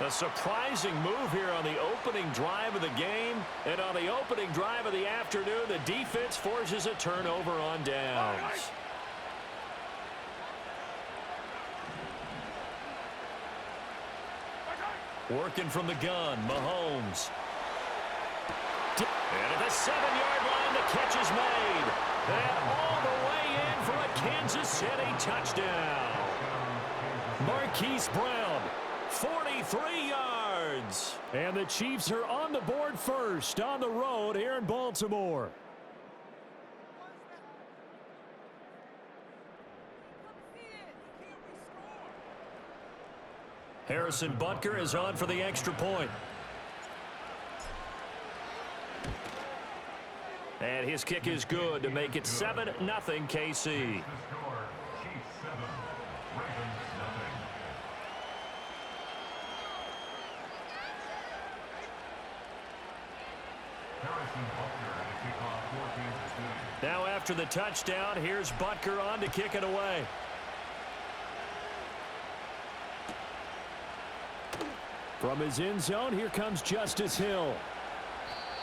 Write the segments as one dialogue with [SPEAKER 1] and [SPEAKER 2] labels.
[SPEAKER 1] A surprising move here on the opening drive of the game. And on the opening drive of the afternoon, the defense forces a turnover on downs. Working from the gun, Mahomes. And at the 7-yard line, the catch is made. And all the way in for a Kansas City touchdown. Marquise Brown, 43 yards. And the Chiefs are on the board first on the road here in Baltimore. Harrison Butker is on for the extra point. And his kick is good to make it 7-0 KC. Now after the touchdown, here's Butker on to kick it away. From his end zone, here comes Justice Hill.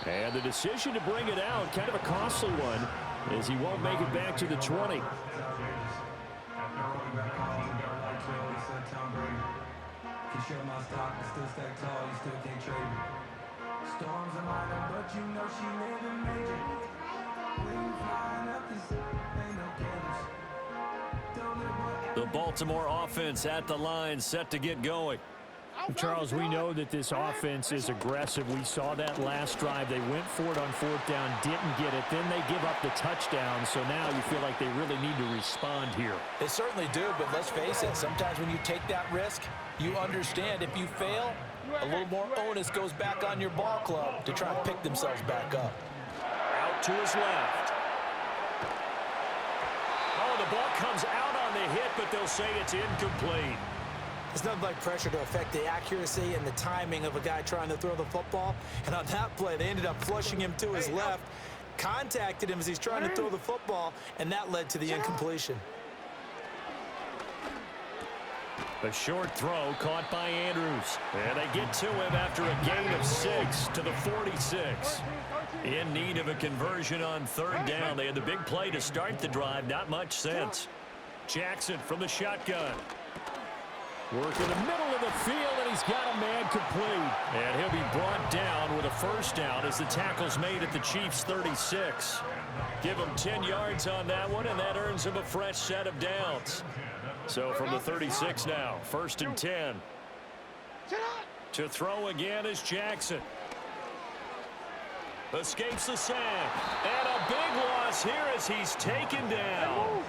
[SPEAKER 1] And the decision to bring it out, kind of a costly one, as he won't make it back to the 20. The Baltimore offense at the line, set to get going.
[SPEAKER 2] Charles, we know that this offense is aggressive. We saw that last drive. They went for it on 4th down, didn't get it. Then they give up the touchdown, so now you feel like they really need to respond here.
[SPEAKER 3] They certainly do, but let's face it, sometimes when you take that risk, you understand if you fail, a little more onus goes back on your ball club to try and pick themselves back up.
[SPEAKER 1] Out to his left. Oh, the ball comes out on the hit, but they'll say it's incomplete.
[SPEAKER 3] It's nothing like pressure to affect the accuracy and the timing of a guy trying to throw the football. And on that play, they ended up flushing him to his left, contacted him as he's trying to throw the football, and that led to the incompletion.
[SPEAKER 1] A short throw caught by Andrews. And they get to him after a gain of 6 to the 46. In need of a conversion on 3rd down. They had the big play to start the drive. Not much sense. Jackson from the shotgun. Work in the middle of the field, and he's got a man complete. And he'll be brought down with a 1st down as the tackle's made at the Chiefs' 36. Give him 10 yards on that one, and that earns him a fresh set of downs. So from the 36 now, 1st and 10. To throw again is Jackson. Escapes the sack. And a big loss here as he's taken down.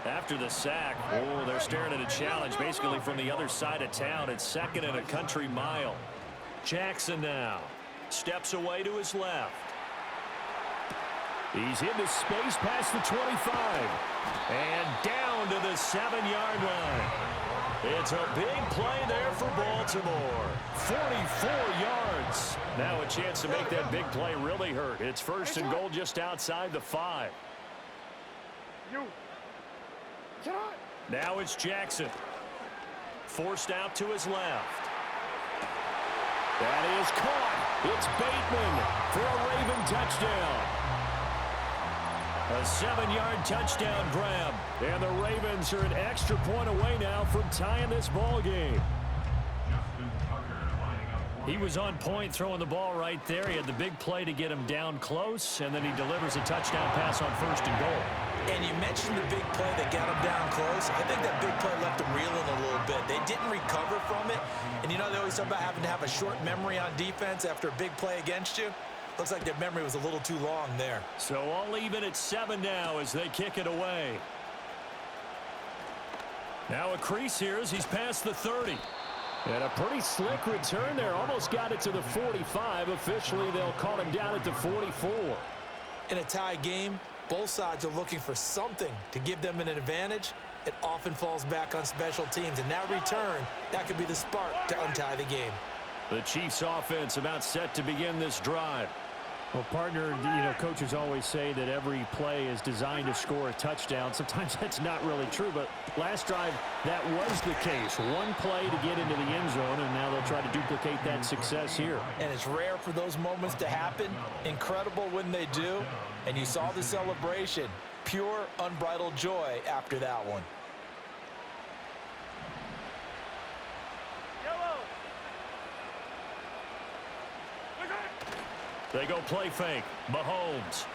[SPEAKER 1] After the sack, oh, they're staring at a challenge basically from the other side of town. It's 2nd and a country mile. Jackson now steps away to his left. He's into space past the 25. And down to the 7-yard line. It's a big play there for Baltimore. 44 yards. Now a chance to make that big play really hurt. It's 1st and goal just outside the 5. Now it's Jackson. Forced out to his left. That is caught. It's Bateman for a Raven touchdown. A 7-yard touchdown grab. And the Ravens are an extra point away now from tying this ball game. He was on point throwing the ball right there. He had the big play to get him down close, and then he delivers a touchdown pass on 1st and goal.
[SPEAKER 3] And you mentioned the big play that got him down close. I think that big play left him reeling a little bit. They didn't recover from it. And you know, they always talk about having to have a short memory on defense after a big play against you. Looks like their memory was a little too long there.
[SPEAKER 1] So all even at 7 now as they kick it away. Now a crease here as he's past the 30. And a pretty slick return there. Almost got it to the 45. Officially, they'll call him down at the 44.
[SPEAKER 3] In a tie game, both sides are looking for something to give them an advantage. It often falls back on special teams. And that return, that could be the spark to untie the game.
[SPEAKER 1] The Chiefs offense about set to begin this drive.
[SPEAKER 2] Well, partner, you know, coaches always say that every play is designed to score a touchdown. Sometimes that's not really true, but last drive, that was the case. One play to get into the end zone, and now they'll try to do replicate that success here.
[SPEAKER 3] And it's rare for those moments to happen. Incredible when they do. And you saw the celebration. Pure, unbridled joy after that one.
[SPEAKER 1] They go play fake. Mahomes.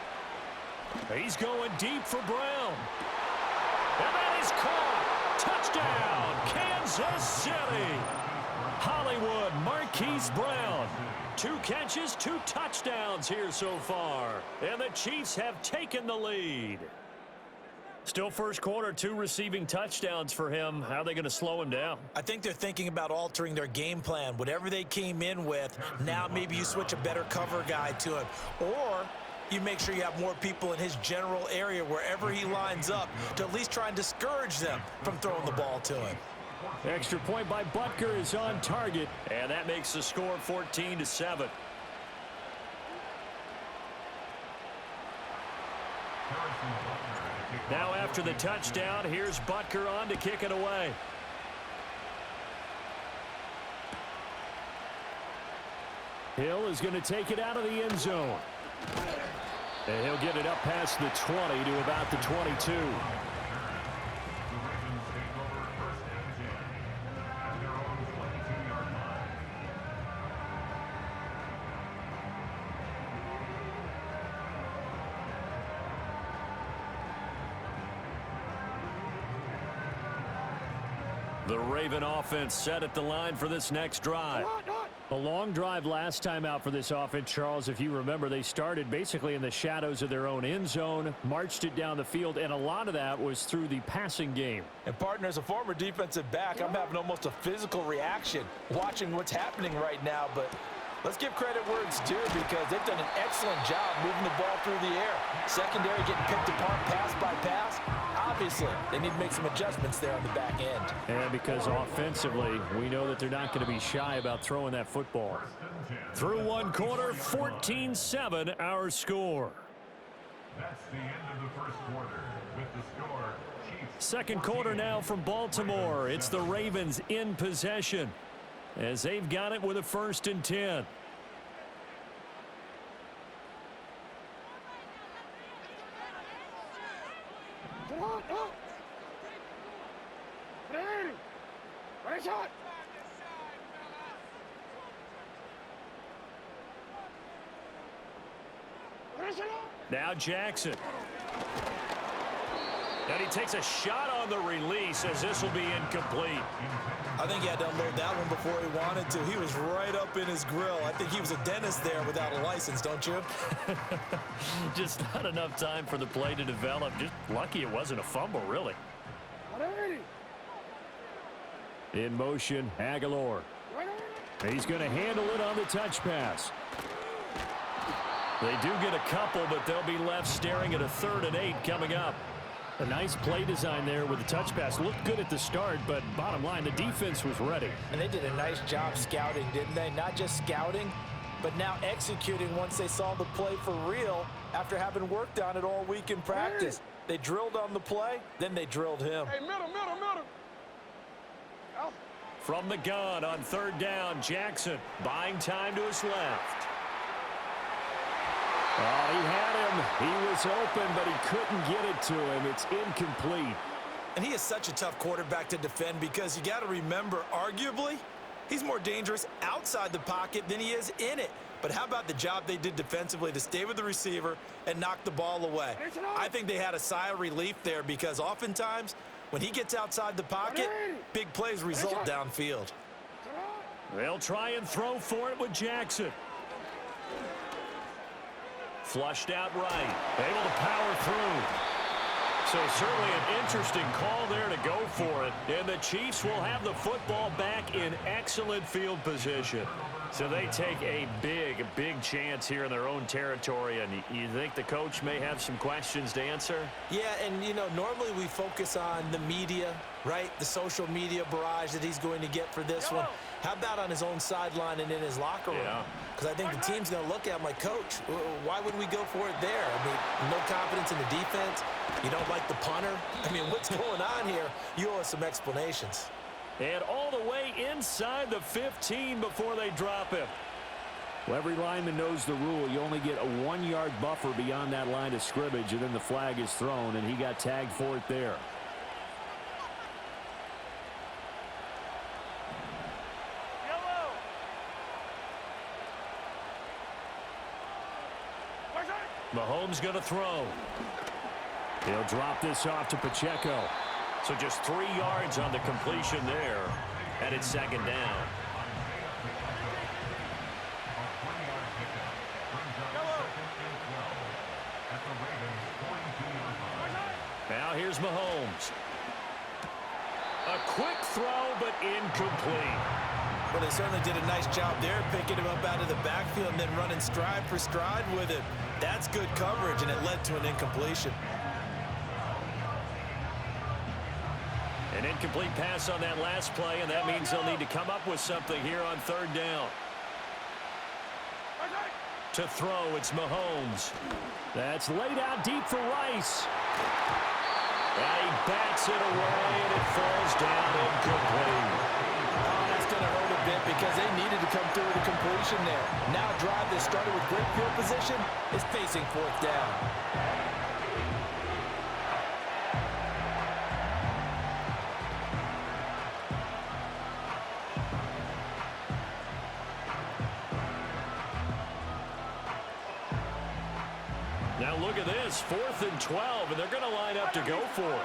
[SPEAKER 1] He's going deep for Brown. And that is caught. Touchdown, Kansas City. Hollywood Marquise Brown. 2 catches, 2 touchdowns here so far. And the Chiefs have taken the lead. Still first quarter, 2 receiving touchdowns for him. How are they going to slow him down?
[SPEAKER 3] I think they're thinking about altering their game plan. Whatever they came in with, now maybe you switch a better cover guy to him. Or you make sure you have more people in his general area wherever he lines up to at least try and discourage them from throwing the ball to him.
[SPEAKER 2] Extra point by Butker is on target.
[SPEAKER 1] And that makes the score 14-7. Now after the touchdown, here's Butker on to kick it away.
[SPEAKER 2] Hill is going to take it out of the end zone. And he'll get it up past the 20 to about the 22.
[SPEAKER 1] The Raven offense set at the line for this next drive.
[SPEAKER 2] A long drive last time out for this offense, Charles. If you remember, they started basically in the shadows of their own end zone, marched it down the field, and a lot of that was through the passing game.
[SPEAKER 3] And, partner, as a former defensive back, I'm having almost a physical reaction watching what's happening right now. But let's give credit where it's due because they've done an excellent job moving the ball through the air. Secondary getting picked apart pass by pass. Obviously, they need to make some adjustments there on the back end.
[SPEAKER 2] And because offensively, we know that they're not going to be shy about throwing that football.
[SPEAKER 1] Through one quarter, 14-7 our score.
[SPEAKER 4] That's the end of the first quarter with the score. Chiefs
[SPEAKER 1] Second quarter now from Baltimore. It's the Ravens in possession as they've got it with a 1st and 10. Now Jackson. And he takes a shot on the release as this will be incomplete.
[SPEAKER 3] I think he had to unload that one before he wanted to. He was right up in his grill. I think he was a dentist there without a license, don't you?
[SPEAKER 1] Just not enough time for the play to develop. Just lucky it wasn't a fumble, really.
[SPEAKER 2] In motion, Aguilar. He's going to handle it on the touch pass.
[SPEAKER 1] They do get a couple, but they'll be left staring at a 3rd and 8 coming up.
[SPEAKER 2] A nice play design there with the touch pass. Looked good at the start, but bottom line, the defense was ready.
[SPEAKER 3] And they did a nice job scouting, didn't they? Not just scouting, but now executing once they saw the play for real after having worked on it all week in practice. They drilled on the play, then they drilled him.
[SPEAKER 5] Hey, middle.
[SPEAKER 1] From the gun on 3rd down, Jackson buying time to his left.
[SPEAKER 2] Oh, he had him. He was open, but he couldn't get it to him. It's incomplete.
[SPEAKER 3] And he is such a tough quarterback to defend because you got to remember, arguably, he's more dangerous outside the pocket than he is in it. But how about the job they did defensively to stay with the receiver and knock the ball away? I think they had a sigh of relief there because oftentimes when he gets outside the pocket, big plays result downfield.
[SPEAKER 1] They'll try and throw for it with Jackson. Flushed out right. Able to power through. So certainly an interesting call there to go for it. And the Chiefs will have the football back in excellent field position. So they take a big chance here in their own territory. And you think the coach may have some questions to answer?
[SPEAKER 3] Yeah, and, you know, normally we focus on the media, right? The social media barrage that he's going to get for this one. How about on his own sideline and in his locker room? Because I think the team's going to look at him like, Coach, why would we go for it there? I mean, no confidence in the defense. You don't like the punter. I mean, what's going on here? You owe us some explanations.
[SPEAKER 1] And all the way inside the 15 before they drop him.
[SPEAKER 2] Well, every lineman knows the rule. You only get a 1-yard buffer beyond that line of scrimmage, and then the flag is thrown, and he got tagged for it there.
[SPEAKER 1] Mahomes going to throw.
[SPEAKER 2] He'll drop this off to Pacheco.
[SPEAKER 1] So just 3 yards on the completion there, and it's second down. Now here's Mahomes. A quick throw, but incomplete.
[SPEAKER 3] Well, they certainly did a nice job there, picking him up out of the backfield and then running stride for stride with him. That's good coverage, and it led to an incompletion.
[SPEAKER 1] An incomplete pass on that last play, and that means they'll need to come up with something here on third down. To throw, it's Mahomes.
[SPEAKER 2] That's laid out deep for Rice.
[SPEAKER 1] And he bats it away, and it falls down incomplete.
[SPEAKER 3] Oh, that's going to hurt a bit because they needed to come through with a completion there. Now a drive that started with great field position is facing fourth down.
[SPEAKER 1] Now look at this, 4th and 12, and they're going to line up to go for it.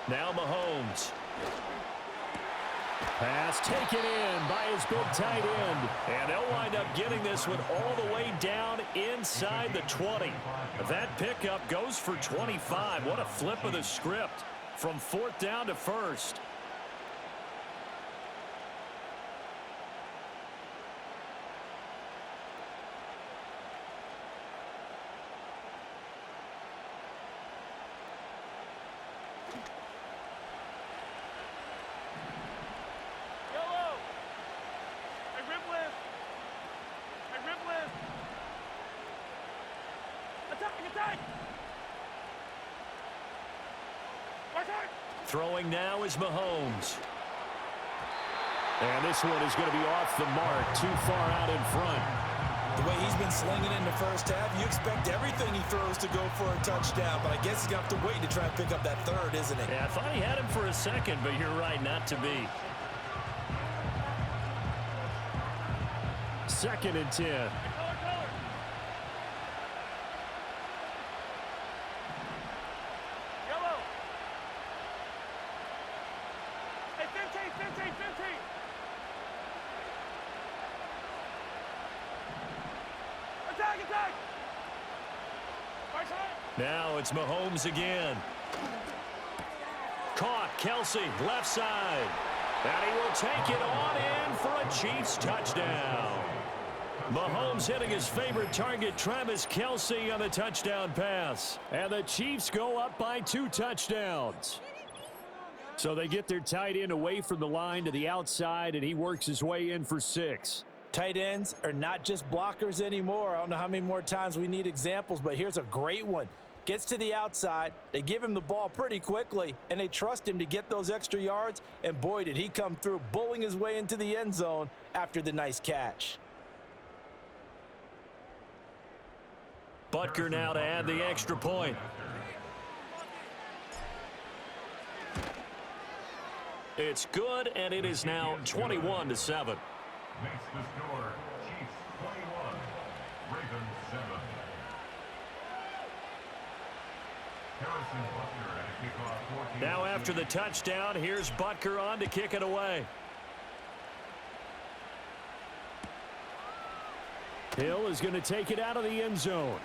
[SPEAKER 1] Now Mahomes.
[SPEAKER 2] Pass taken in by his big tight end.
[SPEAKER 1] And they'll wind up getting this one all the way down inside the 20. That pickup goes for 25. What a flip of the script from 4th down to 1st. Throwing now is Mahomes.
[SPEAKER 2] And this one is going to be off the mark, too far out in front.
[SPEAKER 3] The way he's been slinging in the first half, you expect everything he throws to go for a touchdown, but I guess he's going to have to wait to try and pick up that third, isn't he?
[SPEAKER 1] Yeah, I thought he had him for a second, but you're right, not to be.
[SPEAKER 2] 2nd and 10.
[SPEAKER 1] Now it's Mahomes again. Caught, Kelsey, left side. And he will take it on in for a Chiefs touchdown. Mahomes hitting his favorite target, Travis Kelsey, on the touchdown pass. And the Chiefs go up by 2 touchdowns.
[SPEAKER 2] So they get their tight end away from the line to the outside, and he works his way in for 6.
[SPEAKER 3] Tight ends are not just blockers anymore. I don't know how many more times we need examples, but here's a great one. Gets to the outside, they give him the ball pretty quickly, and they trust him to get those extra yards, and boy, did he come through, bullying his way into the end zone after the nice catch.
[SPEAKER 1] Butker now to add the extra point. It's good, and it is now 21-7.
[SPEAKER 4] Makes the score Chiefs 21, Ravens 7. Harrison Butker at a kickoff 14.
[SPEAKER 1] Now after the touchdown, here's Butker on to kick it away.
[SPEAKER 2] Hill is going to take it out of the end zone.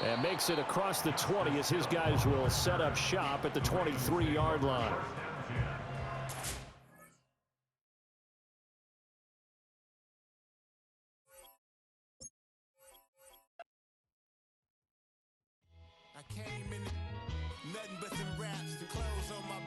[SPEAKER 2] And makes it across the 20 as his guys will set up shop at the 23-yard line.
[SPEAKER 5] I came in nothing but some raps, the clothes on my